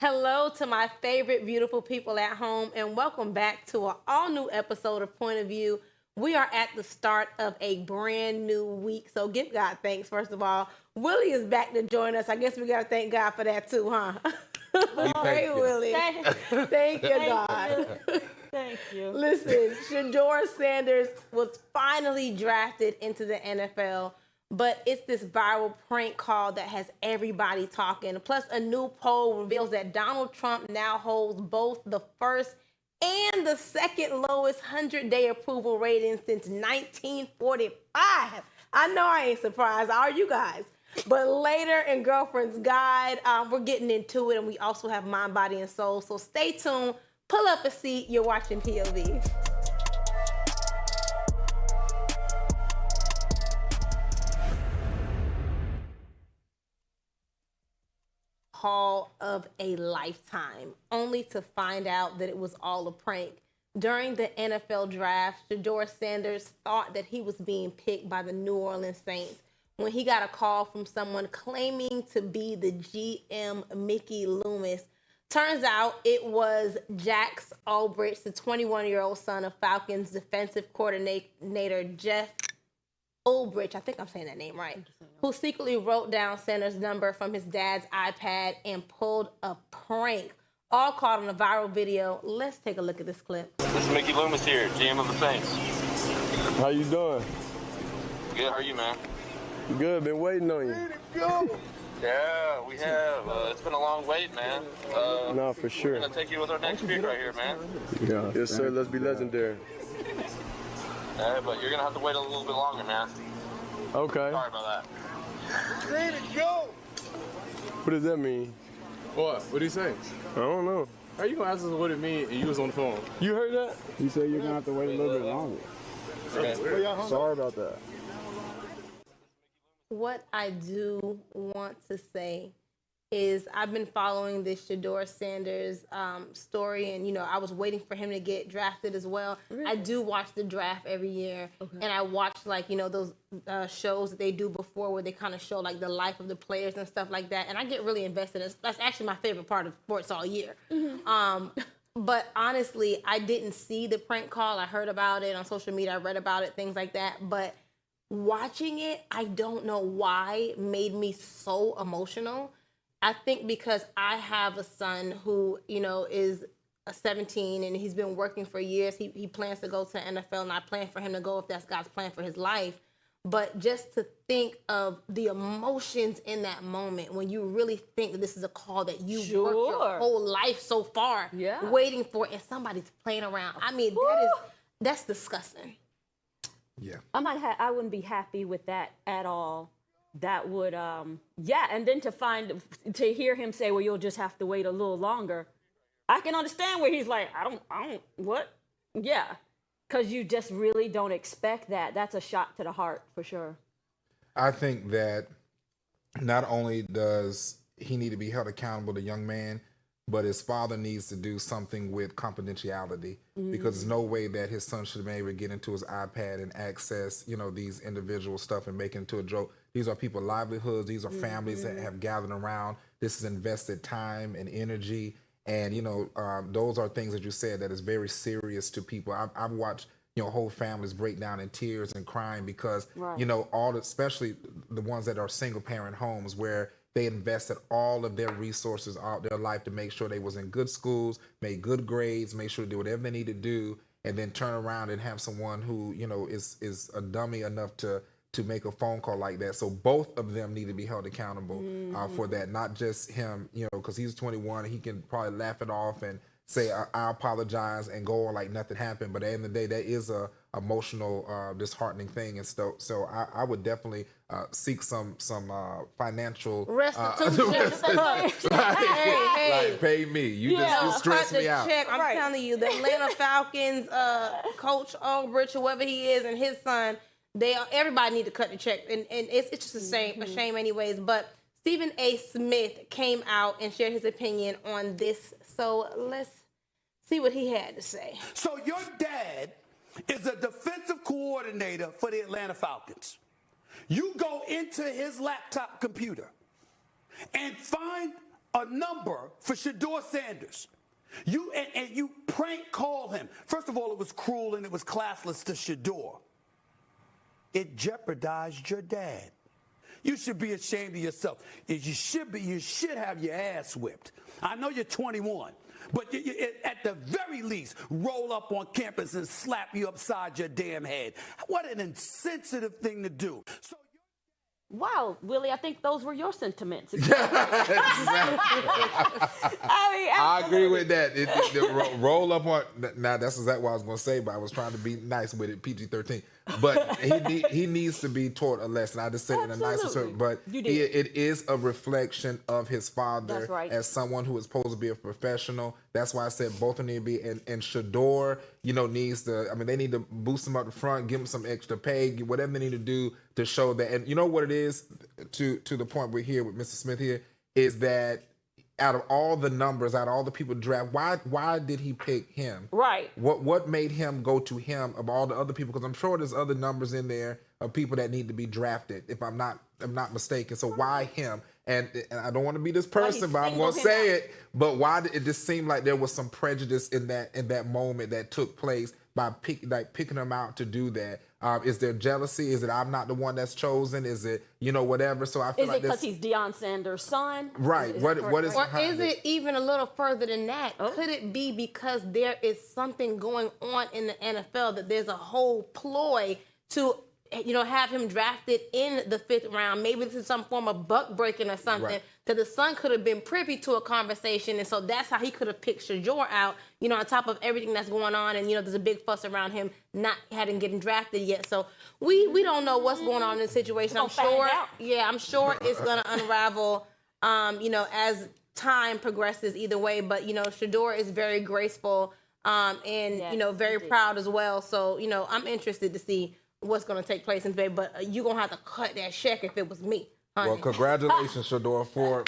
Hello to my favorite beautiful people at home, and welcome back to an all-new episode of Point of View. We are at the start of a brand new week, so give God thanks, first of all. Willie is back to join us. I guess we got to thank God for that too, huh? Hey, Willie. Thank you, God. Thank you. Listen, Shedeur Sanders was finally drafted into the NFL, but it's this viral prank call that has everybody talking. Plus, a new poll reveals that Donald Trump now holds both the first and the second lowest 100-day approval rating since 1945. I know I ain't surprised. Are you guys? But later in Girlfriend's Guide, we're getting into it, and we also have Mind, Body, and Soul. So stay tuned. Pull up a seat. You're watching POV. Call of a lifetime, only to find out that it was all a prank. During the NFL draft, Shedeur Sanders thought that he was being picked by the New Orleans Saints when he got a call from someone claiming to be the GM Mickey Loomis. Turns out it was Jax Ulbrich, the 21-year-old son of Falcons defensive coordinator Jeff Ulbrich, I think I'm saying that name right, who secretly wrote down Sanders' number from his dad's iPad and pulled a prank, all caught on a viral video. Let's take a look at this clip. This is Mickey Loomis here, GM of the Saints. How you doing? Good, how are you, man? Good, been waiting on you. Yeah, we have. It's been a long wait, man. No, for sure. We're going to take you with our next pick right here, man. Yeah. Yes, sir, let's be legendary. But you're going to have to wait a little bit longer, man. Okay. Sorry about that. Ready to go. What does that mean? What? What did he say? I don't know. How you gonna ask us what it means and you was on the phone? You heard that? You said you're gonna have to wait a little bit longer. Okay. Sorry about that. What I do want to say is I've been following this Shedeur Sanders story, and, you know, I was waiting for him to get drafted as well. Really? I do watch the draft every year, and I watch, like, you know, those shows that they do before where they kind of show, like, the life of the players and stuff like that, and I get really invested. That's actually my favorite part of sports all year. But honestly, I didn't see the prank call. I heard about it on social media. I read about it, things like that. But watching it, I don't know why, made me so emotional. I think because I have a son who, you know, is 17 and he's been working for years. He plans to go to the NFL, and I plan for him to go if that's God's plan for his life. But just to think of the emotions in that moment when you really think that this is a call that you worked your whole life so far waiting for, and somebody's playing around. I mean, that's disgusting. Yeah. I wouldn't be happy with that at all. That would, and then to hear him say, well, you'll just have to wait a little longer. I can understand where he's like, what? Yeah. Because you just really don't expect that. That's a shot to the heart for sure. I think that not only does he need to be held accountable, the young man, but his father needs to do something with confidentiality, because there's no way that his son should have been able to get into his iPad and access, you know, these individual stuff and make it into a joke. These are people's livelihoods. These are families that have gathered around. This is invested time and energy. And, you know, those are things that you said that is very serious to people. I've watched, you know, whole families break down in tears and crying because, you know, especially the ones that are single parent homes where they invested all of their resources, all their life to make sure they was in good schools, made good grades, make sure they did whatever they need to do, and then turn around and have someone who, you know, is a dummy enough to make a phone call like that. So both of them need to be held accountable for that, not just him, you know, because he's 21 and he can probably laugh it off and say, I apologize and go on like nothing happened. But at the end of the day, that is a emotional, disheartening thing. And so I would definitely seek some financial restitution. Like, pay me. You stress me out. Check. I'm telling you, the Atlanta Falcons coach Ulbrich, whoever he is, and his son, everybody need to cut the check, and it's just a shame anyways. But Stephen A. Smith came out and shared his opinion on this, so let's see what he had to say. So your dad is a defensive coordinator for the Atlanta Falcons. You go into his laptop computer and find a number for Shedeur Sanders. You prank call him. First of all, it was cruel and it was classless to Shedeur. It jeopardized your dad. You should be ashamed of yourself. You should have your ass whipped. I know you're 21, but at the very least, roll up on campus and slap you upside your damn head. What an insensitive thing to do. So wow, Willie, I think those were your sentiments. I agree with that. Roll up on. Now, that's exactly what I was going to say, but I was trying to be nice with it, PG-13. But he needs to be taught a lesson. I just said it in a nicer way, but it is a reflection of his father as someone who is supposed to be a professional. That's why I said both of them need to be. And Shedeur, needs to. I mean, they need to boost him up the front, give him some extra pay, whatever they need to do to show that. And you know what it is to the point we're here with Mr. Smith here is that. Out of all the numbers, out of all the people draft, why did he pick him? Right. What made him go to him of all the other people? Because I'm sure there's other numbers in there of people that need to be drafted, if I'm not mistaken. So why him? And I don't want to be this person, but I'm going to say it. But why did it just seem like there was some prejudice in that moment that took place by picking him out to do that? Is there jealousy? Is it I'm not the one that's chosen? Is it whatever? So I feel like is it because he's Deion Sanders' son? Right. What is or is it even a little further than that? Oh. Could it be because there is something going on in the NFL that there's a whole ploy to have him drafted in the 5th round? Maybe this is some form of buck breaking or something. Right. That the son could have been privy to a conversation, and so that's how he could have picked Shedeur out, on top of everything that's going on, and there's a big fuss around him not having getting drafted yet. So we don't know what's going on in this situation. I'm sure it's gonna unravel, as time progresses either way. But Shedeur is very graceful, and very proud as well. So I'm interested to see what's gonna take place in the day. But you're gonna have to cut that check if it was me. Honey. Well, congratulations, Shedeur, for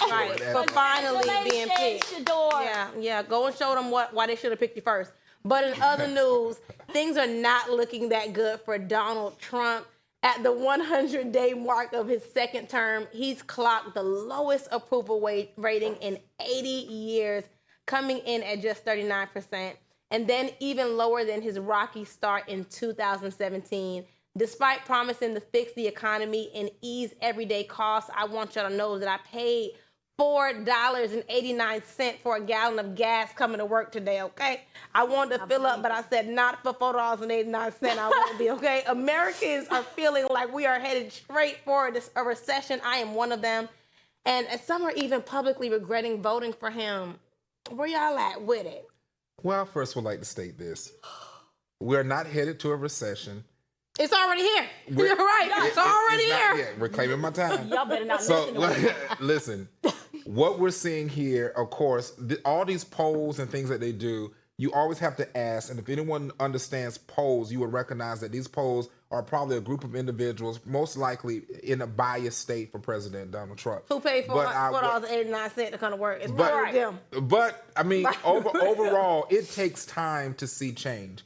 finally being picked. Shedeur. Yeah. Go and show them why they should have picked you first. But in other news, things are not looking that good for Donald Trump. At the 100-day mark of his second term, he's clocked the lowest approval rating in 80 years, coming in at just 39%, and then even lower than his rocky start in 2017. Despite promising to fix the economy and ease everyday costs, I want y'all to know that I paid $4.89 for a gallon of gas coming to work today, okay? I wanted to fill up, but I said not for $4.89. I won't be, okay? Americans are feeling like we are headed straight for a recession. I am one of them. And some are even publicly regretting voting for him. Where y'all at with it? Well, first would like to state this. We're not headed to a recession. It's already here. You're right. It's already here. We're claiming my time. Y'all better not listen to me. Listen, what we're seeing here, of course, all these polls and things that they do, you always have to ask, and if anyone understands polls, you would recognize that these polls are probably a group of individuals, most likely in a biased state for President Donald Trump. Who paid for $4.89 to come to work? It's probably them. But, I mean, overall, it takes time to see change.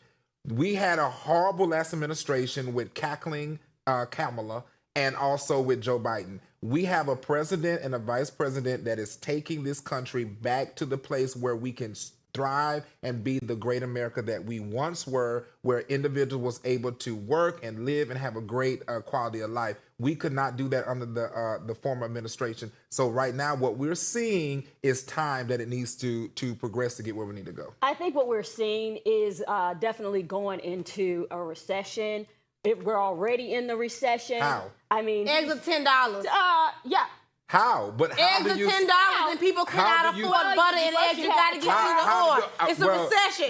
We had a horrible last administration with cackling Kamala and also with Joe Biden. We have a president and a vice president that is taking this country back to the place where we can thrive and be the great America that we once were, where individuals was able to work and live and have a great quality of life. We could not do that under the former administration. So right now, what we're seeing is time that it needs to progress to get where we need to go. I think what we're seeing is definitely going into a recession. We're already in the recession. How? I mean, eggs are $10. Yeah. How? But how eggs are $10 and people cannot afford butter and eggs. You got to get through the ore. It's a recession.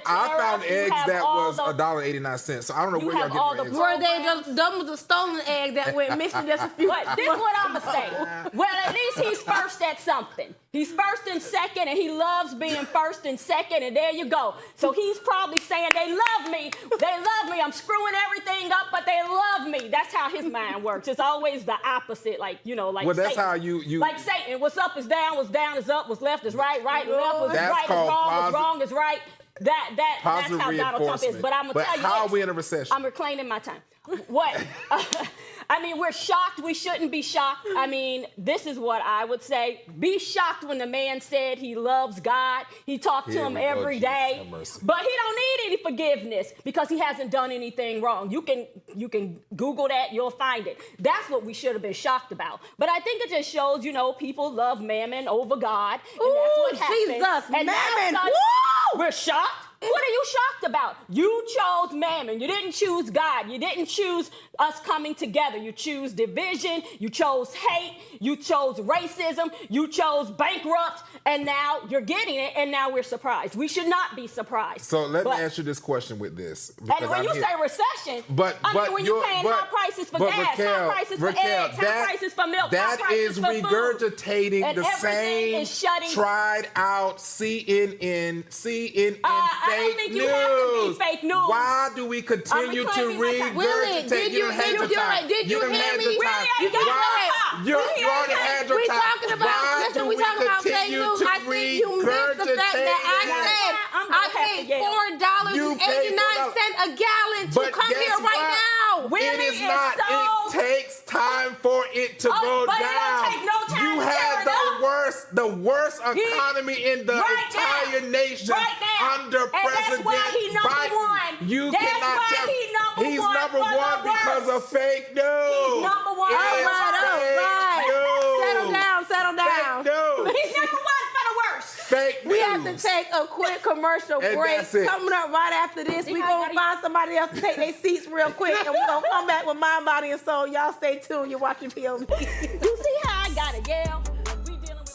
I found eggs that was $1.89. So I don't know where y'all get eggs. Were they them was a stolen egg that went missing just a few? But this is what I'm gonna say. Well, at least he's first at something. He's first and second, and he loves being first and second, and there you go. So he's probably saying, they love me. They love me. I'm screwing everything up, but they love me. That's how his mind works. It's always the opposite, like well, that's Satan. how you like Satan. What's up is down is up, what's left is right, right, left is that's right, is wrong, called is wrong is right. That's Positive how Donald Trump is. reinforcement. But I'm gonna tell you how are this. we in a recession? I'm reclaiming my time. What? I mean, we're shocked. We shouldn't be shocked. I mean, this is what I would say. Be shocked when the man said he loves God. He talked to him every day. But he don't need any forgiveness because he hasn't done anything wrong. You can Google that. You'll find it. That's what we should have been shocked about. But I think it just shows, people love mammon over God. And that's what happened. Jesus, and mammon. We're shocked. What are you shocked about? You chose mammon. You didn't choose God. You didn't choose us coming together. You choose division. You chose hate. You chose racism. You chose bankrupt. And now you're getting it. And now we're surprised. We should not be surprised. So let me answer this question with this. And when you say recession, when you're paying high prices for gas, high prices for eggs, high prices for milk, that high prices is for food, regurgitating and the same tried out CNN I don't think you have to be fake news. Why do we continue to regurgitate? Did you hear me? You already had your time. Talking about, we talking about fake news. I think you missed the fact that I paid $4.89 a gallon to come here right now. It is not. It takes time for it to go down. It don't take no time. You had the worst economy in the entire nation under President Biden. You cannot tell me he's number one because of fake news. He's number one. Settle down. He's number one for the worst. Fake news. We have to take a quick commercial break. Coming up right after this, we're going to find somebody else to take their seats real quick, and we're going to come back with Mind, Body, and Soul. Y'all stay tuned. You're watching POV. You see how I got to yell? We dealing with...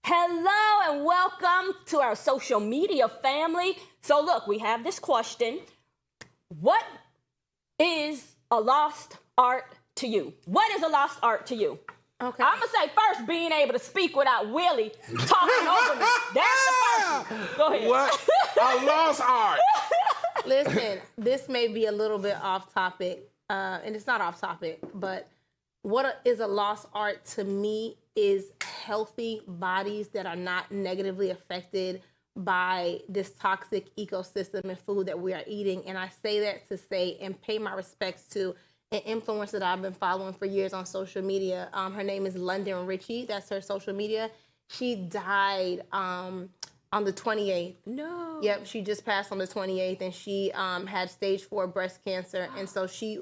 Hello and welcome to our social media family. So look, we have this question. What is a lost art to you? What is a lost art to you? Okay. I'm going to say first, being able to speak without Willie talking over me. That's the first one. Go ahead. What? A lost art. Listen, this may be a little bit off topic, and it's not off topic, but what is a lost art to me is healthy bodies that are not negatively affected by this toxic ecosystem and food that we are eating. And I say that to say and pay my respects to an influencer that I've been following for years on social media. Her name is London Richie. That's her social media. She died on the 28th. No. Yep, she just passed on the 28th, and she had stage 4 breast cancer. And so she,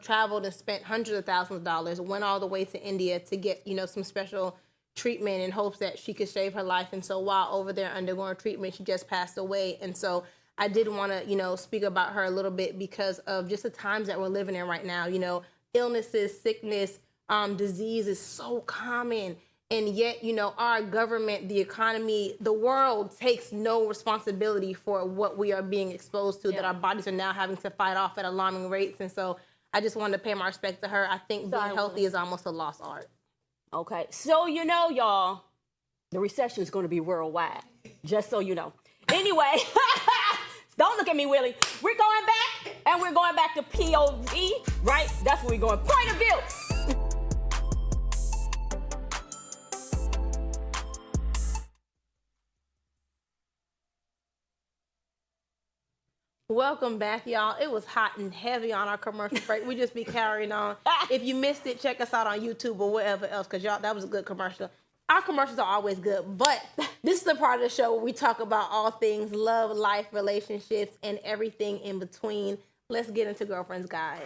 traveled and spent hundreds of thousands of dollars, went all the way to India to get, some special treatment in hopes that she could save her life. And so while over there undergoing treatment, she just passed away. And so I did want to, speak about her a little bit because of just the times that we're living in right now. Illnesses, sickness, disease is so common. And yet, our government, the economy, the world takes no responsibility for what we are being exposed to, that our bodies are now having to fight off at alarming rates. And so I just wanted to pay my respect to her. I think being healthy is almost a lost art. Okay. So, y'all, the recession is going to be worldwide, just so you know. Anyway, don't look at me, Willie. We're going back, and we're going back to POV, right? That's where we're going. Point of view. Welcome back, y'all. It was hot and heavy on our commercial break. We just be carrying on. If you missed it, check us out on YouTube or wherever else, because y'all, that was a good commercial. Our commercials are always good, but this is the part of the show where we talk about all things love, life, relationships, and everything in between. Let's get into Girlfriend's Guide.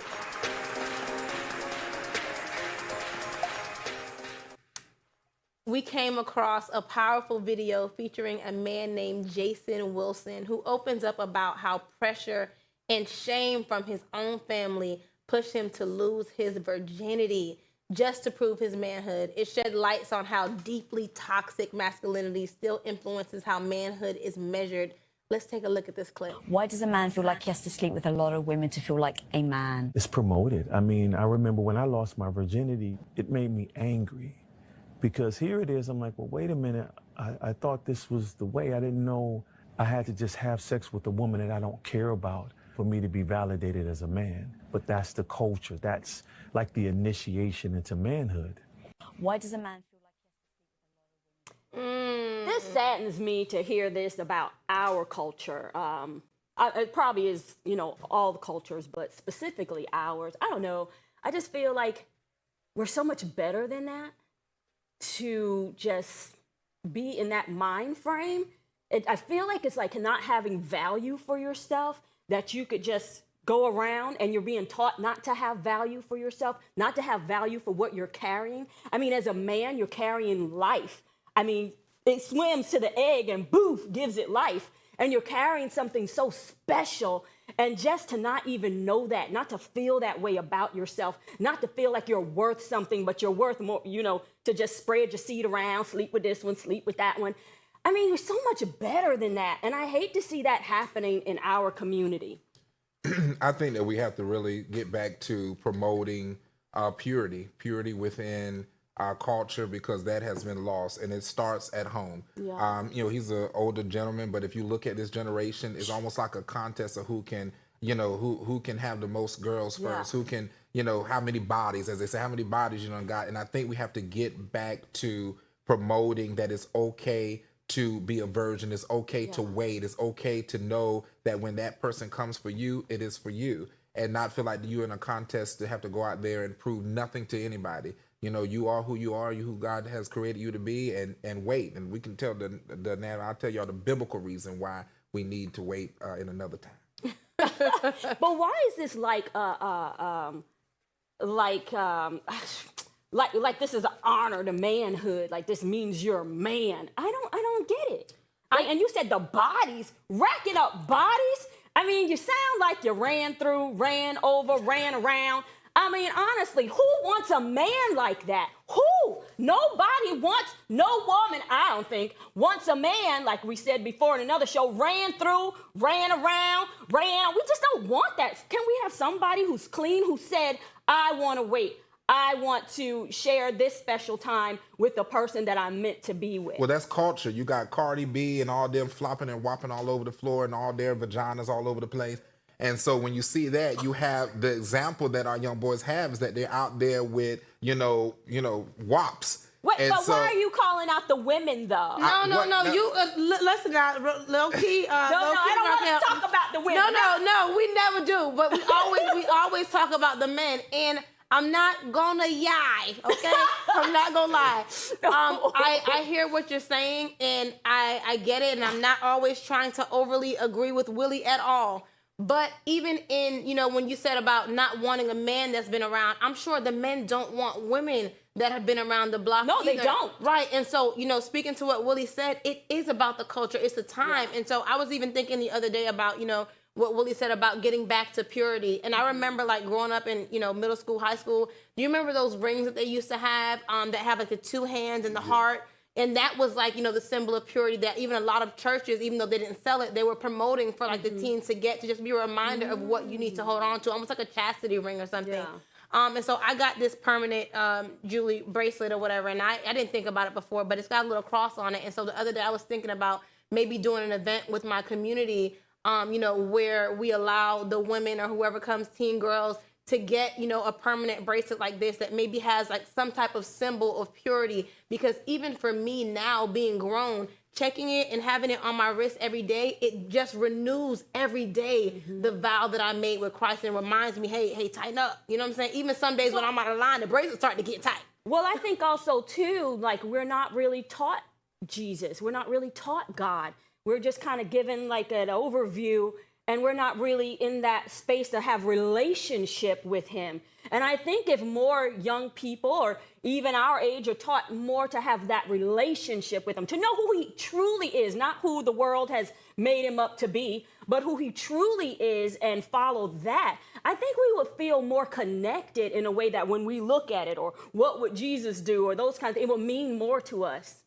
We came across a powerful video featuring a man named Jason Wilson, who opens up about how pressure and shame from his own family pushed him to lose his virginity just to prove his manhood. It shed lights on how deeply toxic masculinity still influences how manhood is measured Let's take a look at this clip. Why does a man feel like he has to sleep with a lot of women to feel like a man? It's promoted. I mean, I remember when I lost my virginity, it made me angry. Because here it is, I'm like, well, wait a minute. I thought this was the way. I didn't know I had to just have sex with a woman that I don't care about for me to be validated as a man. But that's the culture. That's like the initiation into manhood. Why does a man feel like he has to sleep with a lot of women? This saddens me to hear this about our culture. It probably is, you know, all the cultures, but specifically ours. I don't know. I just feel like we're so much better than that to just be in that mind frame. I feel like it's like not having value for yourself, that you could just go around and you're being taught not to have value for yourself, not to have value for what you're carrying. I mean, as a man, you're carrying life. I mean, it swims to the egg and boof, gives it life. And you're carrying something so special. And just to not even know that, not to feel that way about yourself, not to feel like you're worth something, but you're worth more, you know, to just spread your seed around, sleep with this one, sleep with that one. I mean, you're so much better than that. And I hate to see that happening in our community. I think that we have to really get back to promoting purity within our culture, because that has been lost, and it starts at home. Yeah. You know, he's an older gentleman, but if you look at this generation, it's almost like a contest of who can, you know, who can have the most girls first, who can, you know, how many bodies, as they say, how many bodies you done got. And I think we have to get back to promoting that it's okay to be a virgin, it's okay to wait, it's okay to know that when that person comes for you, it is for you, and not feel like you're in a contest to have to go out there and prove nothing to anybody. You know, you are who God has created you to be, and wait. And we can tell I'll tell y'all the biblical reason why we need to wait in another time. But why is this like this is an honor to manhood? Like this means you're a man. I don't get it. And you said the bodies, racking up bodies. I mean, you sound like you ran through, ran over, ran around. I mean, honestly, who wants a man like that? Who? Nobody wants, no woman, I don't think, wants a man, like we said before in another show, ran through, ran around, ran. We just don't want that. Can we have somebody who's clean, who said, I want to wait. I want to share this special time with the person that I'm meant to be with. Well, that's culture. You got Cardi B and all them flopping and whopping all over the floor and all their vaginas all over the place. And so when you see that, you have the example that our young boys have is that they're out there with, you know, wops. Wait, and but so, why are you calling out the women though? No. You listen, low key. I don't want to talk about the women. No, we never do. But we always talk about the men. And I'm not gonna lie, okay? I'm not gonna lie. I hear what you're saying, and I get it, and I'm not always trying to overly agree with Willie at all. But even in, you know, when you said about not wanting a man that's been around, I'm sure the men don't want women that have been around the block. No, either. they don't. Right. And so, you know, speaking to what Willie said, it is about the culture. It's the time. Yeah. And so I was even thinking the other day about, you know, what Willie said about getting back to purity. And I remember like growing up in, you know, middle school, high school. Do you remember those rings that they used to have that have like the two hands and the heart? And that was like, you know, the symbol of purity that even a lot of churches, even though they didn't sell it, they were promoting for like the teens to get, to just be a reminder of what you need to hold on to, almost like a chastity ring or something. Yeah. And so I got this permanent Julie bracelet or whatever, and I didn't think about it before, but it's got a little cross on it. And so the other day I was thinking about maybe doing an event with my community, you know, where we allow the women or whoever comes, teen girls, to get, you know, a permanent bracelet like this that maybe has like some type of symbol of purity. Because even for me now, being grown, checking it and having it on my wrist every day, it just renews every day the vow that I made with Christ, and reminds me, hey, tighten up. You know what I'm saying? Even some days when I'm out of line, the bracelet's starting to get tight. Well, I think also too, like we're not really taught Jesus. We're not really taught God. We're just kind of given like an overview, and we're not really in that space to have relationship with him. And I think if more young people or even our age are taught more to have that relationship with him, to know who he truly is, not who the world has made him up to be, but who he truly is, and follow that, I think we would feel more connected in a way that when we look at it, or what would Jesus do, or those kinds of things, it will mean more to us.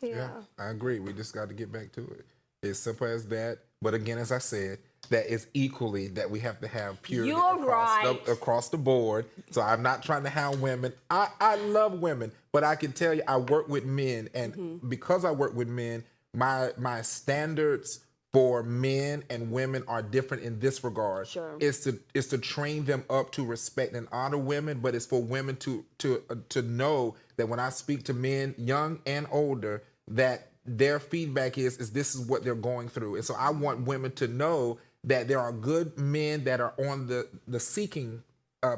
Yeah, I agree. We just got to get back to it. It's simple as that. But again, as I said, that is equally that we have to have purity You're right. across the board. So I'm not trying to hound women. I love women, but I can tell you I work with men, and because I work with men, my standards for men and women are different in this regard. Sure. It's to train them up to respect and honor women, but it's for women to know that when I speak to men, young and older, that their feedback is this is what they're going through. And so I want women to know that there are good men that are on the seeking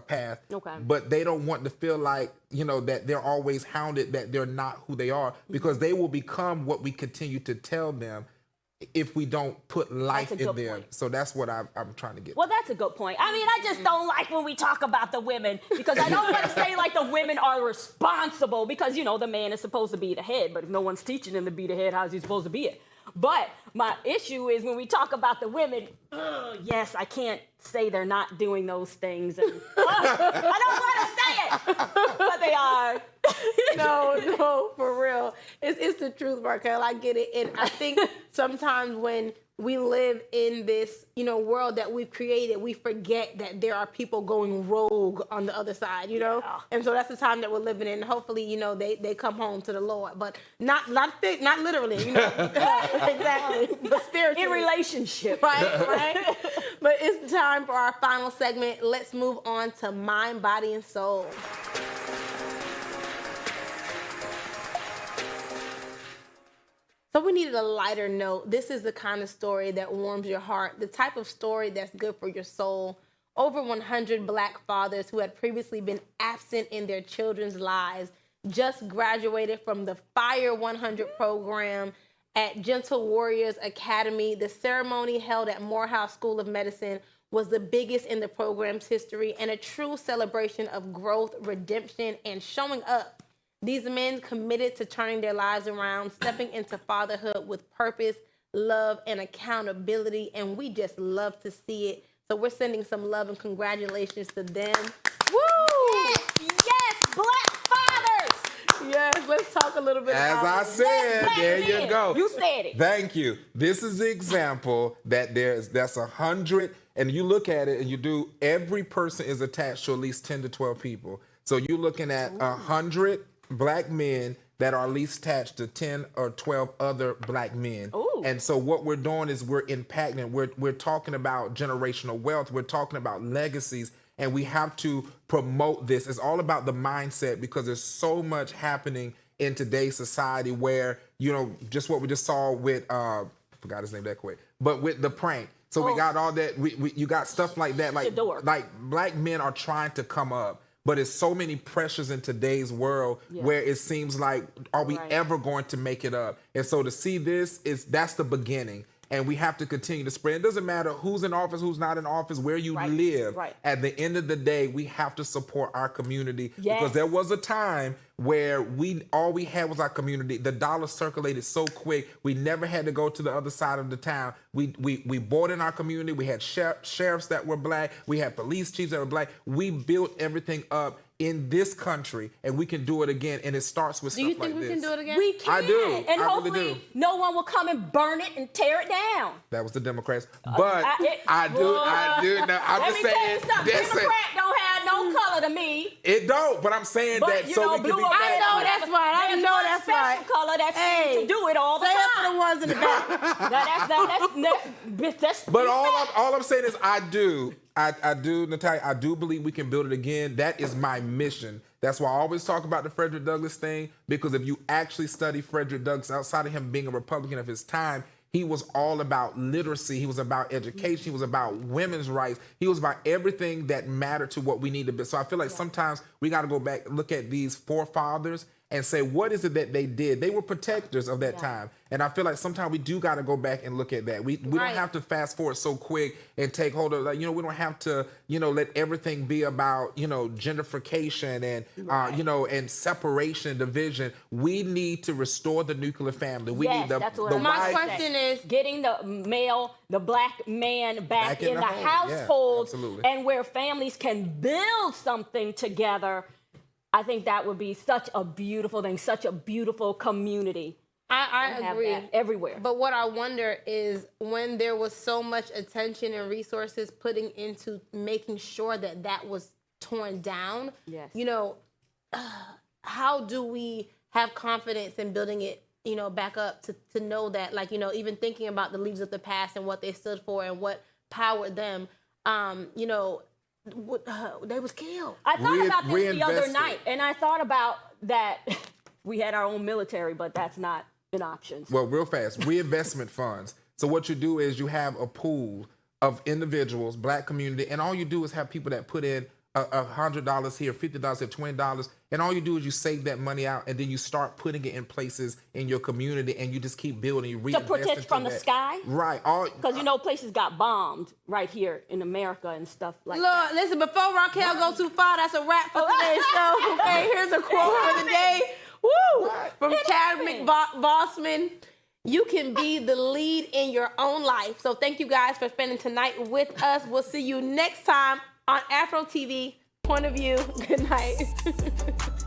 path, but they don't want to feel like, that they're always hounded, that they're not who they are, because they will become what we continue to tell them if we don't put life in them. Point. So that's what I'm trying to get. Well, that's a good point. I mean, I just don't like when we talk about the women, because I don't want to say like the women are responsible, because, the man is supposed to be the head, but if no one's teaching him to be the head, how's he supposed to be it? But my issue is when we talk about the women, yes, I can't say they're not doing those things. And, I don't want to say it, but they are. No, for real. It's the truth, Markel. I get it. And I think sometimes when we live in this, world that we've created, we forget that there are people going rogue on the other side, Yeah. And so that's the time that we're living in. Hopefully, they come home to the Lord, but not literally, exactly, but spiritually. In relationship. Right. But it's time for our final segment. Let's move on to Mind, Body, and Soul. So we needed a lighter note. This is the kind of story that warms your heart, the type of story that's good for your soul. Over 100 Black fathers who had previously been absent in their children's lives just graduated from the Fire 100 program at Gentle Warriors Academy. The ceremony held at Morehouse School of Medicine was the biggest in the program's history and a true celebration of growth, redemption, and showing up. These men committed to turning their lives around, stepping into fatherhood with purpose, love, and accountability, and we just love to see it. So we're sending some love and congratulations to them. Woo! Yes, Black fathers! Yes, let's talk a little bit about it. As I said, there you go. You said it. Thank you. This is the example that that's 100, and you look at it and you do, every person is attached to at least 10 to 12 people. So you're looking at 100 Black men that are at least attached to 10 or 12 other Black men. Ooh. And so what we're doing is we're impacting, we're talking about generational wealth, we're talking about legacies, and we have to promote this. It's all about the mindset, because there's so much happening in today's society where, just what we just saw with, I forgot his name that quick, but with the prank. So we got all that, you got stuff like that, like Black men are trying to come up. But it's so many pressures in today's world where it seems like, are we ever going to make it up? And so to see this, that's the beginning. And we have to continue to spread. It doesn't matter who's in office, who's not in office, where you live. Right. At the end of the day, we have to support our community. Yes. Because there was a time where all we had was our community. The dollar circulated so quick. We never had to go to the other side of the town. We bought in our community. We had sheriffs that were Black. We had police chiefs that were Black. We built everything up in this country, and we can do it again. And it starts with stuff like this. Do you think we can do it again? We can. I do. And I hopefully really do. No one will come and burn it and tear it down. That was the Democrats. But I do. No, I'm just saying. Let me tell you something. Democrat don't have no color to me. It don't, but I'm saying that so we can be. I know that's right. I know that's right. Special color that seems to do it all the time. Say it for the ones in the back. That's but all I'm saying is I do, Natalia, I do believe we can build it again. That is my mission. That's why I always talk about the Frederick Douglass thing, because if you actually study Frederick Douglass, outside of him being a Republican of his time, he was all about literacy. He was about education. He was about women's rights. He was about everything that mattered to what we need to be. So I feel like sometimes we got to go back and look at these forefathers and say, what is it that they did? They were protectors of that time. And I feel like sometimes we do got to go back and look at that. We don't have to fast forward so quick and take hold of, we don't have to, let everything be about, gentrification and, and separation and division. We need to restore the nuclear family. We need my question is getting the Black man back in the household, and where families can build something together. I think that would be such a beautiful thing, such a beautiful community. I have agree. that everywhere. But what I wonder is when there was so much attention and resources putting into making sure that that was torn down, Yes. you know, how do we have confidence in building it, you know, back up to know that, like, you know, even thinking about the leaders of the past and what they stood for and what powered them, you know, they was killed. I thought about this the other night, and I thought about that we had our own military, but that's not an option. Well, real fast, reinvestment funds. So what you do is you have a pool of individuals, black community, and all you do is have people that put in $100 here, $50 here, $20, and all you do is you save that money out, and then you start putting it in places in your community, and you just keep building. You to protect from the sky, right? Because you know places got bombed right here in America and stuff like Look, that. listen, before Raquel go too far, that's a wrap for today's show. Okay, here's a quote for the day. Woo! From Chadwick Boseman. You can be the lead in your own life. So thank you guys for spending tonight with us. We'll see you next time on AfroTV. Point of View. Good night.